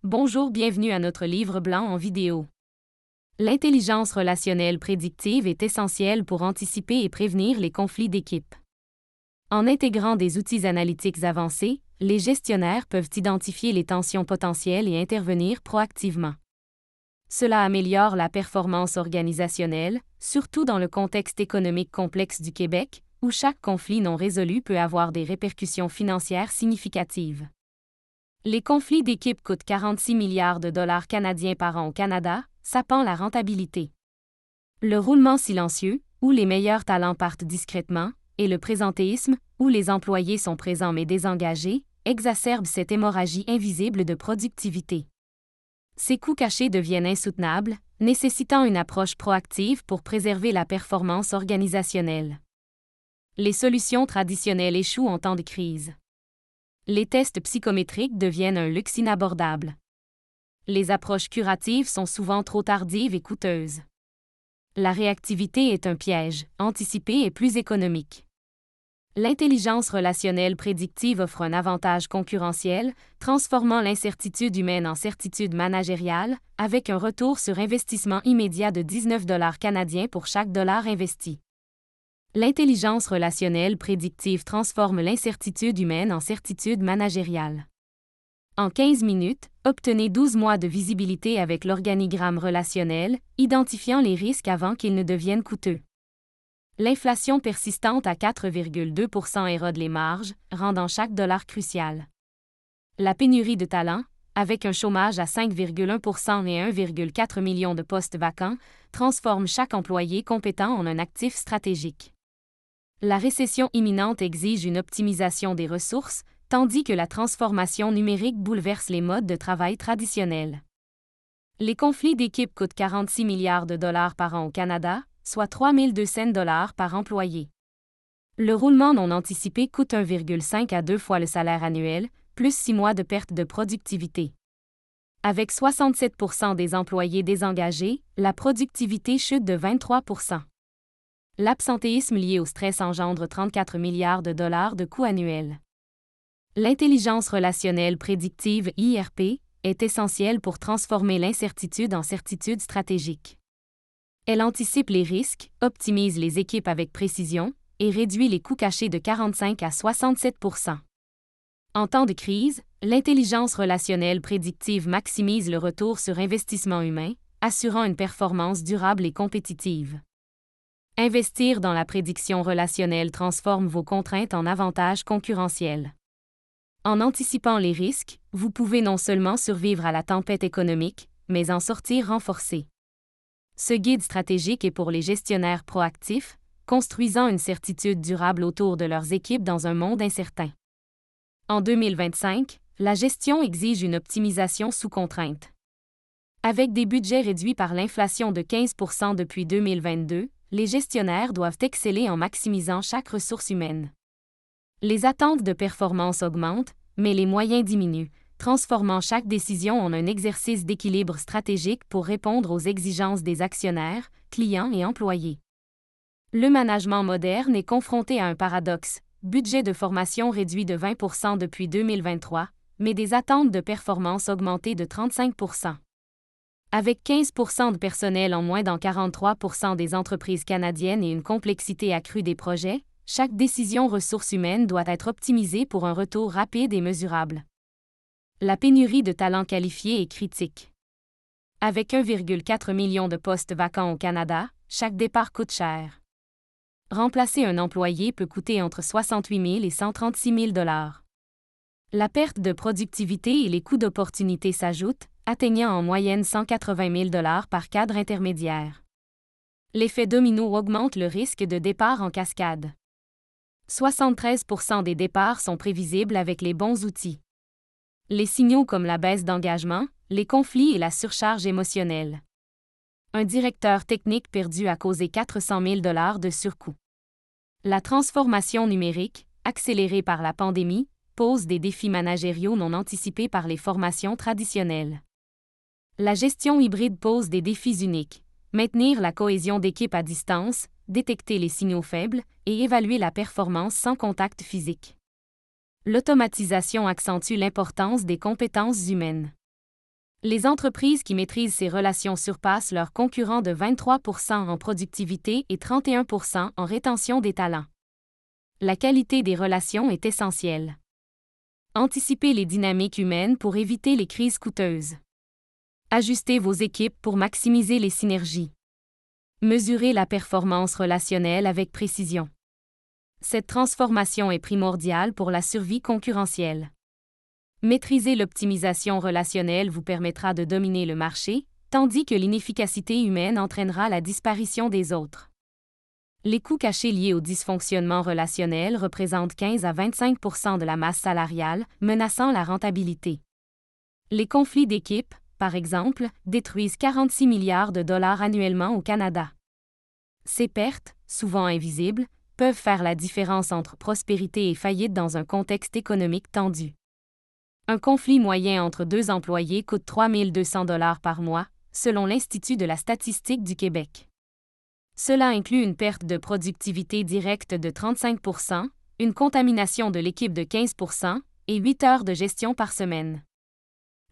Bonjour, bienvenue à notre livre blanc en vidéo. L'intelligence relationnelle prédictive est essentielle pour anticiper et prévenir les conflits d'équipe. En intégrant des outils analytiques avancés, les gestionnaires peuvent identifier les tensions potentielles et intervenir proactivement. Cela améliore la performance organisationnelle, surtout dans le contexte économique complexe du Québec, où chaque conflit non résolu peut avoir des répercussions financières significatives. Les conflits d'équipe coûtent 46 milliards de dollars canadiens par an au Canada, sapant la rentabilité. Le roulement silencieux, où les meilleurs talents partent discrètement, et le présentéisme, où les employés sont présents mais désengagés, exacerbent cette hémorragie invisible de productivité. Ces coûts cachés deviennent insoutenables, nécessitant une approche proactive pour préserver la performance organisationnelle. Les solutions traditionnelles échouent en temps de crise. Les tests psychométriques deviennent un luxe inabordable. Les approches curatives sont souvent trop tardives et coûteuses. La réactivité est un piège, anticipé et plus économique. L'intelligence relationnelle prédictive offre un avantage concurrentiel, transformant l'incertitude humaine en certitude managériale, avec un retour sur investissement immédiat de 19 $ canadiens pour chaque dollar investi. L'intelligence relationnelle prédictive transforme l'incertitude humaine en certitude managériale. En 15 minutes, obtenez 12 mois de visibilité avec l'organigramme relationnel, identifiant les risques avant qu'ils ne deviennent coûteux. L'inflation persistante à 4,2 % érode les marges, rendant chaque dollar crucial. La pénurie de talents, avec un chômage à 5,1 % et 1,4 million de postes vacants, transforme chaque employé compétent en un actif stratégique. La récession imminente exige une optimisation des ressources, tandis que la transformation numérique bouleverse les modes de travail traditionnels. Les conflits d'équipe coûtent 46 milliards de dollars par an au Canada, soit 3 200 $ par employé. Le roulement non anticipé coûte 1,5 à 2 fois le salaire annuel, plus 6 mois de perte de productivité. Avec 67 % des employés désengagés, la productivité chute de 23 %. L'absentéisme lié au stress engendre 34 milliards de dollars de coûts annuels. L'intelligence relationnelle prédictive (IRP) est essentielle pour transformer l'incertitude en certitude stratégique. Elle anticipe les risques, optimise les équipes avec précision et réduit les coûts cachés de 45 à 67 %. En temps de crise, l'intelligence relationnelle prédictive maximise le retour sur investissement humain, assurant une performance durable et compétitive. Investir dans la prédiction relationnelle transforme vos contraintes en avantages concurrentiels. En anticipant les risques, vous pouvez non seulement survivre à la tempête économique, mais en sortir renforcé. Ce guide stratégique est pour les gestionnaires proactifs, construisant une certitude durable autour de leurs équipes dans un monde incertain. En 2025, la gestion exige une optimisation sous contrainte. Avec des budgets réduits par l'inflation de 15 % depuis 2022, les gestionnaires doivent exceller en maximisant chaque ressource humaine. Les attentes de performance augmentent, mais les moyens diminuent, transformant chaque décision en un exercice d'équilibre stratégique pour répondre aux exigences des actionnaires, clients et employés. Le management moderne est confronté à un paradoxe, budget de formation réduit de 20 % depuis 2023, mais des attentes de performance augmentées de 35 %. Avec 15 % de personnel en moins dans 43 % des entreprises canadiennes et une complexité accrue des projets, chaque décision ressources humaines doit être optimisée pour un retour rapide et mesurable. La pénurie de talents qualifiés est critique. Avec 1,4 million de postes vacants au Canada, chaque départ coûte cher. Remplacer un employé peut coûter entre 68 000 et 136 000 $. La perte de productivité et les coûts d'opportunité s'ajoutent, atteignant en moyenne 180 000 $ par cadre intermédiaire. L'effet domino augmente le risque de départ en cascade. 73 % des départs sont prévisibles avec les bons outils. Les signaux comme la baisse d'engagement, les conflits et la surcharge émotionnelle. Un directeur technique perdu a causé 400 000 $ de surcoût. La transformation numérique, accélérée par la pandémie, pose des défis managériaux non anticipés par les formations traditionnelles. La gestion hybride pose des défis uniques. Maintenir la cohésion d'équipe à distance, détecter les signaux faibles et évaluer la performance sans contact physique. L'automatisation accentue l'importance des compétences humaines. Les entreprises qui maîtrisent ces relations surpassent leurs concurrents de 23% en productivité et 31% en rétention des talents. La qualité des relations est essentielle. Anticipez les dynamiques humaines pour éviter les crises coûteuses. Ajustez vos équipes pour maximiser les synergies. Mesurez la performance relationnelle avec précision. Cette transformation est primordiale pour la survie concurrentielle. Maîtriser l'optimisation relationnelle vous permettra de dominer le marché, tandis que l'inefficacité humaine entraînera la disparition des autres. Les coûts cachés liés au dysfonctionnement relationnel représentent 15 à 25% de la masse salariale, menaçant la rentabilité. Les conflits d'équipe, par exemple, détruisent 46 milliards de dollars annuellement au Canada. Ces pertes, souvent invisibles, peuvent faire la différence entre prospérité et faillite dans un contexte économique tendu. Un conflit moyen entre deux employés coûte 3 200 $ par mois, selon l'Institut de la statistique du Québec. Cela inclut une perte de productivité directe de 35%, une contamination de l'équipe de 15% et 8 heures de gestion par semaine.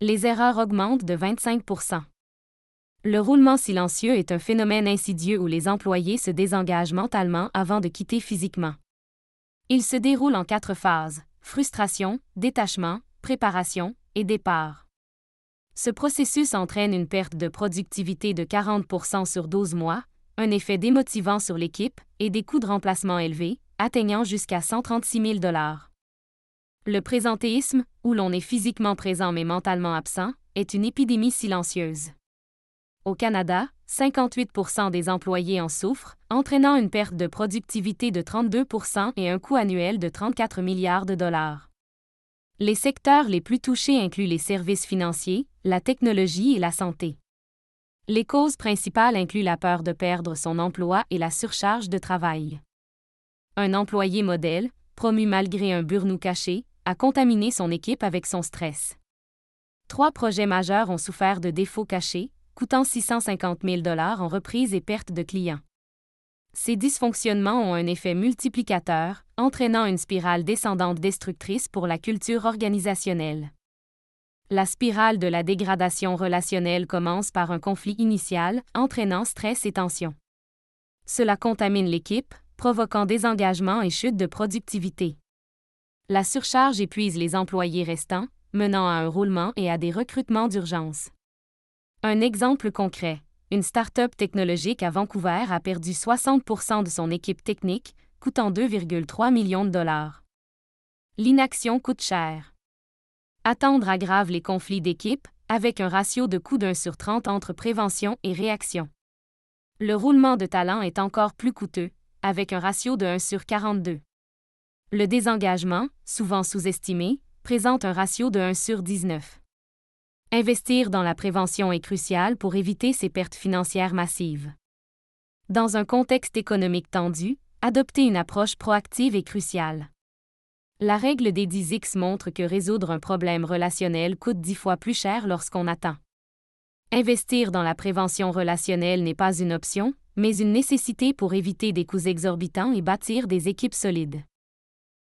Les erreurs augmentent de 25%. Le roulement silencieux est un phénomène insidieux où les employés se désengagent mentalement avant de quitter physiquement. Il se déroule en 4 phases: frustration, détachement, préparation et départ. Ce processus entraîne une perte de productivité de 40% sur 12 mois, un effet démotivant sur l'équipe et des coûts de remplacement élevés, atteignant jusqu'à 136 000 $. Le présentéisme, où l'on est physiquement présent mais mentalement absent, est une épidémie silencieuse. Au Canada, 58% des employés en souffrent, entraînant une perte de productivité de 32% et un coût annuel de 34 milliards de dollars. Les secteurs les plus touchés incluent les services financiers, la technologie et la santé. Les causes principales incluent la peur de perdre son emploi et la surcharge de travail. Un employé modèle, promu malgré un burn-out caché, a contaminé son équipe avec son stress. 3 projets majeurs ont souffert de défauts cachés, coûtant 650 000 $ en reprise et perte de clients. Ces dysfonctionnements ont un effet multiplicateur, entraînant une spirale descendante destructrice pour la culture organisationnelle. La spirale de la dégradation relationnelle commence par un conflit initial, entraînant stress et tension. Cela contamine l'équipe, provoquant désengagement et chute de productivité. La surcharge épuise les employés restants, menant à un roulement et à des recrutements d'urgence. Un exemple concret: une start-up technologique à Vancouver a perdu 60% de son équipe technique, coûtant 2,3 millions de $. L'inaction coûte cher. Attendre aggrave les conflits d'équipe, avec un ratio de coût d'1 sur 30 entre prévention et réaction. Le roulement de talent est encore plus coûteux, avec un ratio de 1 sur 42. Le désengagement, souvent sous-estimé, présente un ratio de 1 sur 19. Investir dans la prévention est crucial pour éviter ces pertes financières massives. Dans un contexte économique tendu, adopter une approche proactive est crucial. La règle des 10X montre que résoudre un problème relationnel coûte 10 fois plus cher lorsqu'on attend. Investir dans la prévention relationnelle n'est pas une option, mais une nécessité pour éviter des coûts exorbitants et bâtir des équipes solides.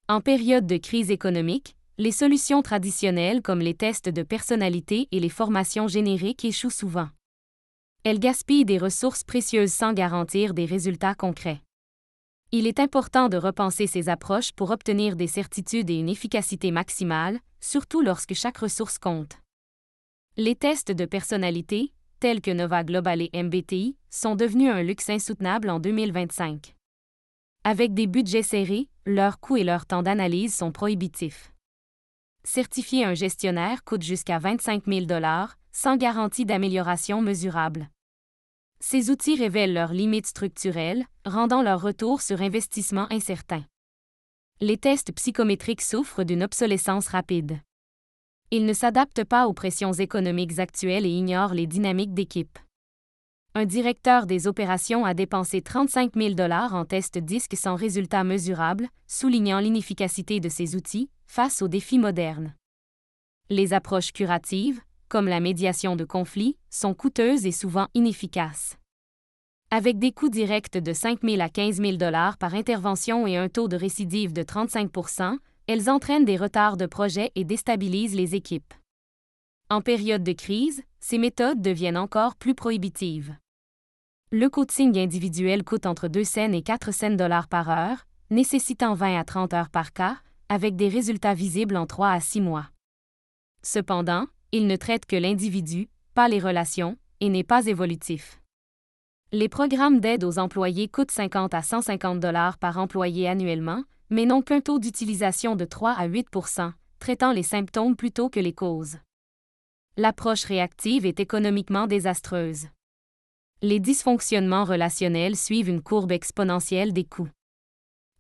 En période de crise économique, les solutions traditionnelles comme les tests de personnalité et les formations génériques échouent souvent. Elles gaspillent des ressources précieuses sans garantir des résultats concrets. Il est important de repenser ces approches pour obtenir des certitudes et une efficacité maximale, surtout lorsque chaque ressource compte. Les tests de personnalité, tels que Nova Global et MBTI, sont devenus un luxe insoutenable en 2025. Avec des budgets serrés, leurs coûts et leur temps d'analyse sont prohibitifs. Certifier un gestionnaire coûte jusqu'à 25 000 $, sans garantie d'amélioration mesurable. Ces outils révèlent leurs limites structurelles, rendant leur retour sur investissement incertain. Les tests psychométriques souffrent d'une obsolescence rapide. Ils ne s'adaptent pas aux pressions économiques actuelles et ignorent les dynamiques d'équipe. Un directeur des opérations a dépensé 35 000 $ en tests disques sans résultat mesurable, soulignant l'inefficacité de ces outils face aux défis modernes. Les approches curatives, comme la médiation de conflits, sont coûteuses et souvent inefficaces. Avec des coûts directs de 5 000 à 15 000 $ par intervention et un taux de récidive de 35%, elles entraînent des retards de projet et déstabilisent les équipes. En période de crise, ces méthodes deviennent encore plus prohibitives. Le coaching individuel coûte entre 2 cents et 4 cents dollars par heure, nécessitant 20 à 30 heures par cas, avec des résultats visibles en 3 à 6 mois. Cependant, il ne traite que l'individu, pas les relations, et n'est pas évolutif. Les programmes d'aide aux employés coûtent 50 à 150 dollars par employé annuellement, mais n'ont qu'un taux d'utilisation de 3 à 8 %, traitant les symptômes plutôt que les causes. L'approche réactive est économiquement désastreuse. Les dysfonctionnements relationnels suivent une courbe exponentielle des coûts.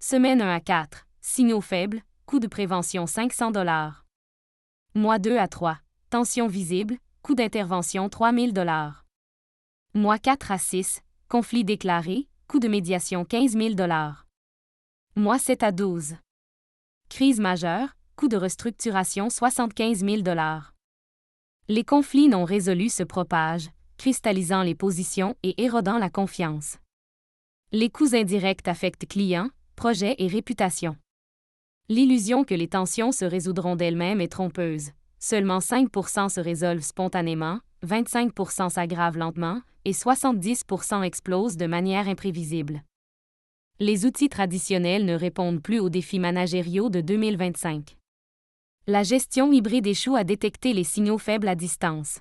Semaine 1 à 4, signaux faibles, coût de prévention 500 dollars. Mois 2 à 3, tension visible, coût d'intervention 3000 dollars. Mois 4 à 6, conflit déclaré, coût de médiation 15 000 dollars. Mois 7 à 12. Crise majeure, coût de restructuration 75 000 dollars. Les conflits non résolus se propagent, cristallisant les positions et érodant la confiance. Les coûts indirects affectent clients, projets et réputation. L'illusion que les tensions se résoudront d'elles-mêmes est trompeuse. Seulement 5 % se résolvent spontanément, 25 % s'aggravent lentement et 70 % explosent de manière imprévisible. Les outils traditionnels ne répondent plus aux défis managériaux de 2025. La gestion hybride échoue à détecter les signaux faibles à distance.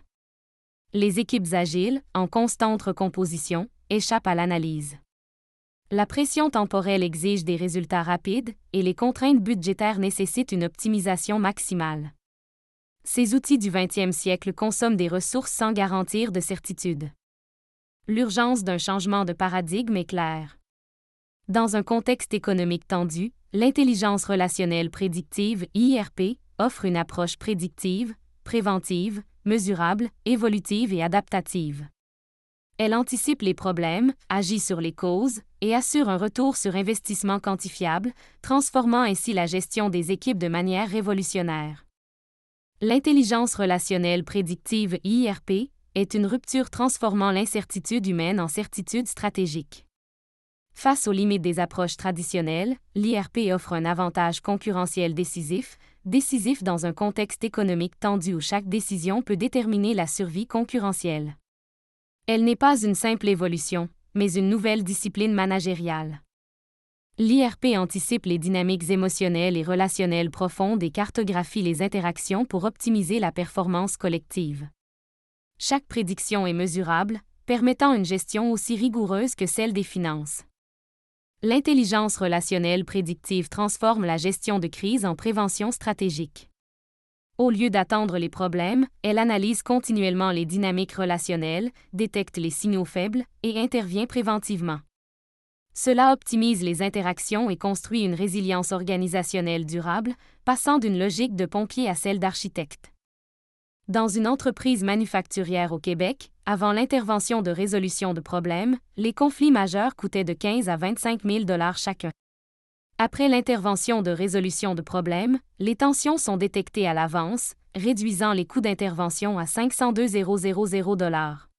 Les équipes agiles, en constante recomposition, échappent à l'analyse. La pression temporelle exige des résultats rapides et les contraintes budgétaires nécessitent une optimisation maximale. Ces outils du 20e siècle consomment des ressources sans garantir de certitude. L'urgence d'un changement de paradigme est claire. Dans un contexte économique tendu, l'intelligence relationnelle prédictive (IRP) offre une approche prédictive, préventive, mesurable, évolutive et adaptative. Elle anticipe les problèmes, agit sur les causes et assure un retour sur investissement quantifiable, transformant ainsi la gestion des équipes de manière révolutionnaire. L'intelligence relationnelle prédictive (IRP) est une rupture transformant l'incertitude humaine en certitude stratégique. Face aux limites des approches traditionnelles, l'IRP offre un avantage concurrentiel décisif dans un contexte économique tendu où chaque décision peut déterminer la survie concurrentielle. Elle n'est pas une simple évolution, mais une nouvelle discipline managériale. L'IRP anticipe les dynamiques émotionnelles et relationnelles profondes et cartographie les interactions pour optimiser la performance collective. Chaque prédiction est mesurable, permettant une gestion aussi rigoureuse que celle des finances. L'intelligence relationnelle prédictive transforme la gestion de crise en prévention stratégique. Au lieu d'attendre les problèmes, elle analyse continuellement les dynamiques relationnelles, détecte les signaux faibles et intervient préventivement. Cela optimise les interactions et construit une résilience organisationnelle durable, passant d'une logique de pompier à celle d'architecte. Dans une entreprise manufacturière au Québec, avant l'intervention de résolution de problèmes, les conflits majeurs coûtaient de 15 à 25 000 dollars chacun. Après l'intervention de résolution de problèmes, les tensions sont détectées à l'avance, réduisant les coûts d'intervention à 502 000 dollars.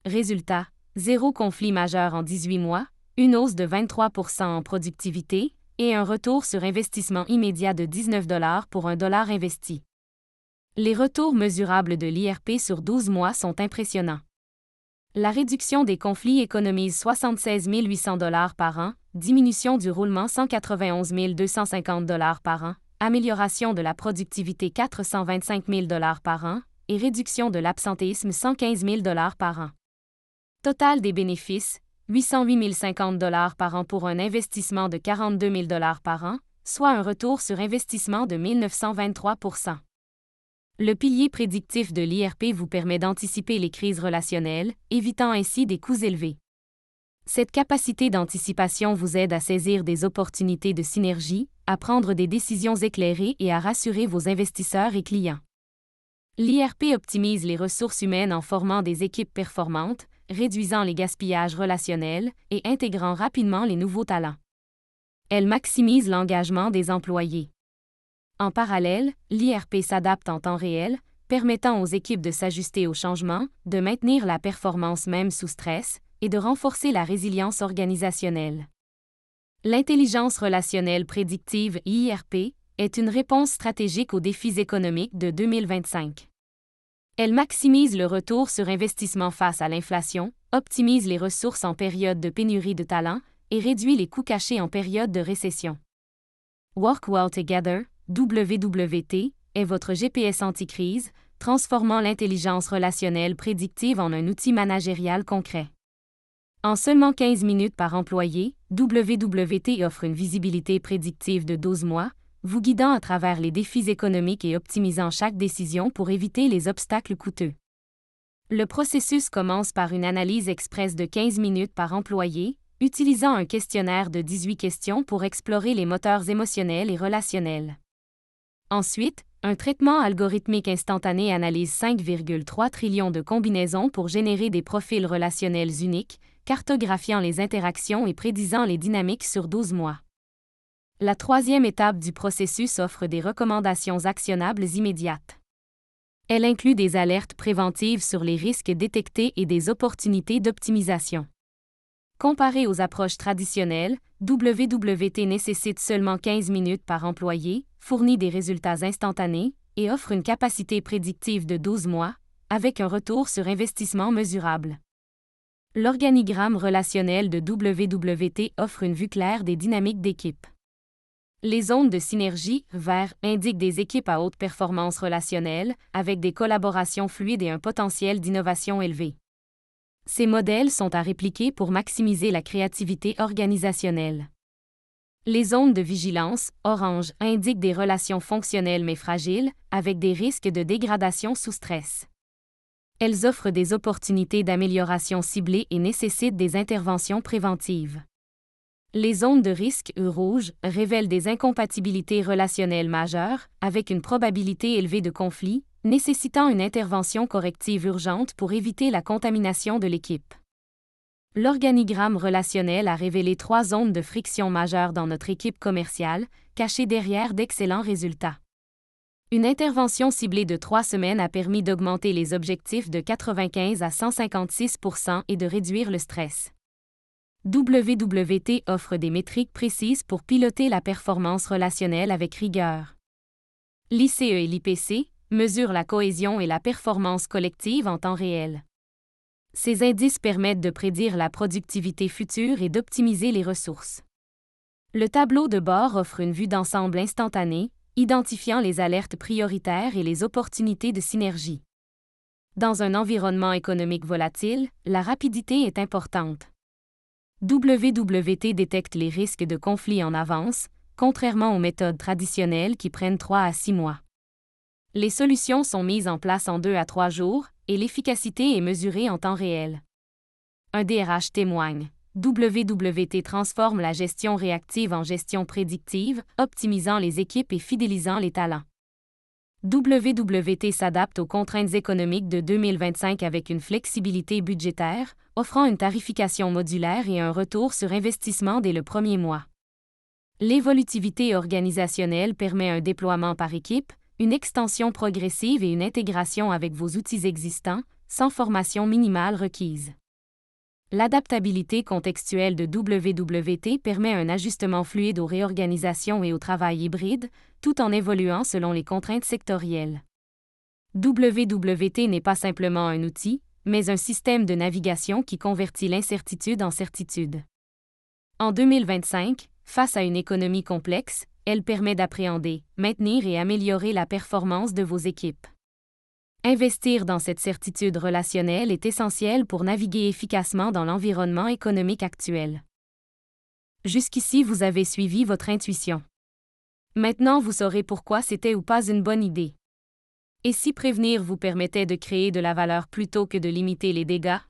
Résultat, 0 conflit majeur en 18 mois, une hausse de 23 % en productivité et un retour sur investissement immédiat de 19 $ pour $1 investi. Les retours mesurables de l'IRP sur 12 mois sont impressionnants. La réduction des conflits économise 76 800 $ par an, diminution du roulement 191 250 $ par an, amélioration de la productivité 425 000 $ par an et réduction de l'absentéisme 115 000 $ par an. Total des bénéfices, 808 050 $ par an pour un investissement de 42 000 $ par an, soit un retour sur investissement de 1923 %. Le pilier prédictif de l'IRP vous permet d'anticiper les crises relationnelles, évitant ainsi des coûts élevés. Cette capacité d'anticipation vous aide à saisir des opportunités de synergie, à prendre des décisions éclairées et à rassurer vos investisseurs et clients. L'IRP optimise les ressources humaines en formant des équipes performantes, réduisant les gaspillages relationnels et intégrant rapidement les nouveaux talents. Elle maximise l'engagement des employés. En parallèle, l'IRP s'adapte en temps réel, permettant aux équipes de s'ajuster aux changements, de maintenir la performance même sous stress et de renforcer la résilience organisationnelle. L'intelligence relationnelle prédictive (IRP) est une réponse stratégique aux défis économiques de 2025. Elle maximise le retour sur investissement face à l'inflation, optimise les ressources en période de pénurie de talent et réduit les coûts cachés en période de récession. Work Well Together, WWT, est votre GPS anti-crise, transformant l'intelligence relationnelle prédictive en un outil managérial concret. En seulement 15 minutes par employé, WWT offre une visibilité prédictive de 12 mois, vous guidant à travers les défis économiques et optimisant chaque décision pour éviter les obstacles coûteux. Le processus commence par une analyse express de 15 minutes par employé, utilisant un questionnaire de 18 questions pour explorer les moteurs émotionnels et relationnels. Ensuite, un traitement algorithmique instantané analyse 5,3 trillions de combinaisons pour générer des profils relationnels uniques, cartographiant les interactions et prédisant les dynamiques sur 12 mois. La troisième étape du processus offre des recommandations actionnables immédiates. Elle inclut des alertes préventives sur les risques détectés et des opportunités d'optimisation. Comparé aux approches traditionnelles, WWT nécessite seulement 15 minutes par employé, fournit des résultats instantanés et offre une capacité prédictive de 12 mois, avec un retour sur investissement mesurable. L'organigramme relationnel de WWT offre une vue claire des dynamiques d'équipe. Les zones de synergie, vert, indiquent des équipes à haute performance relationnelle, avec des collaborations fluides et un potentiel d'innovation élevé. Ces modèles sont à répliquer pour maximiser la créativité organisationnelle. Les zones de vigilance, orange, indiquent des relations fonctionnelles mais fragiles, avec des risques de dégradation sous stress. Elles offrent des opportunités d'amélioration ciblées et nécessitent des interventions préventives. Les zones de risque rouge révèlent des incompatibilités relationnelles majeures, avec une probabilité élevée de conflit, nécessitant une intervention corrective urgente pour éviter la contamination de l'équipe. L'organigramme relationnel a révélé 3 zones de friction majeures dans notre équipe commerciale, cachées derrière d'excellents résultats. Une intervention ciblée de 3 semaines a permis d'augmenter les objectifs de 95 à 156% et de réduire le stress. WWT offre des métriques précises pour piloter la performance relationnelle avec rigueur. L'ICE et l'IPC mesurent la cohésion et la performance collective en temps réel. Ces indices permettent de prédire la productivité future et d'optimiser les ressources. Le tableau de bord offre une vue d'ensemble instantanée, identifiant les alertes prioritaires et les opportunités de synergie. Dans un environnement économique volatile, la rapidité est importante. WWT détecte les risques de conflit en avance, contrairement aux méthodes traditionnelles qui prennent 3 à 6 mois. Les solutions sont mises en place en 2 à 3 jours, et l'efficacité est mesurée en temps réel. Un DRH témoigne. WWT transforme la gestion réactive en gestion prédictive, optimisant les équipes et fidélisant les talents. WWT s'adapte aux contraintes économiques de 2025 avec une flexibilité budgétaire, offrant une tarification modulaire et un retour sur investissement dès le premier mois. L'évolutivité organisationnelle permet un déploiement par équipe, une extension progressive et une intégration avec vos outils existants, sans formation minimale requise. L'adaptabilité contextuelle de WWT permet un ajustement fluide aux réorganisations et au travail hybride, tout en évoluant selon les contraintes sectorielles. WWT n'est pas simplement un outil, mais un système de navigation qui convertit l'incertitude en certitude. En 2025, face à une économie complexe, elle permet d'appréhender, maintenir et améliorer la performance de vos équipes. Investir dans cette certitude relationnelle est essentiel pour naviguer efficacement dans l'environnement économique actuel. Jusqu'ici, vous avez suivi votre intuition. Maintenant, vous saurez pourquoi c'était ou pas une bonne idée. Et si prévenir vous permettait de créer de la valeur plutôt que de limiter les dégâts?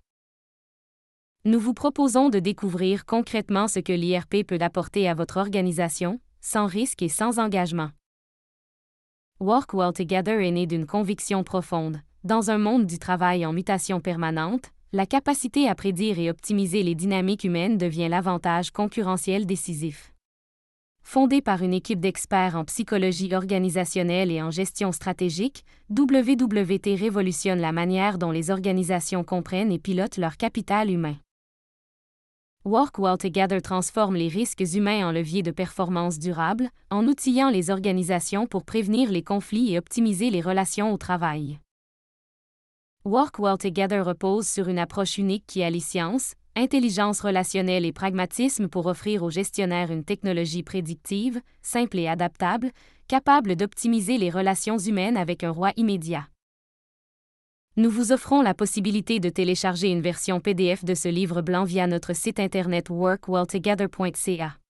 Nous vous proposons de découvrir concrètement ce que l'IRP peut apporter à votre organisation, sans risque et sans engagement. Work Well Together est né d'une conviction profonde. Dans un monde du travail en mutation permanente, la capacité à prédire et optimiser les dynamiques humaines devient l'avantage concurrentiel décisif. Fondé par une équipe d'experts en psychologie organisationnelle et en gestion stratégique, WWT révolutionne la manière dont les organisations comprennent et pilotent leur capital humain. Work Well Together transforme les risques humains en leviers de performance durable, en outillant les organisations pour prévenir les conflits et optimiser les relations au travail. Work Well Together repose sur une approche unique qui allie science, intelligence relationnelle et pragmatisme pour offrir aux gestionnaires une technologie prédictive, simple et adaptable, capable d'optimiser les relations humaines avec un roi immédiat. Nous vous offrons la possibilité de télécharger une version PDF de ce livre blanc via notre site internet workwelltogether.ca.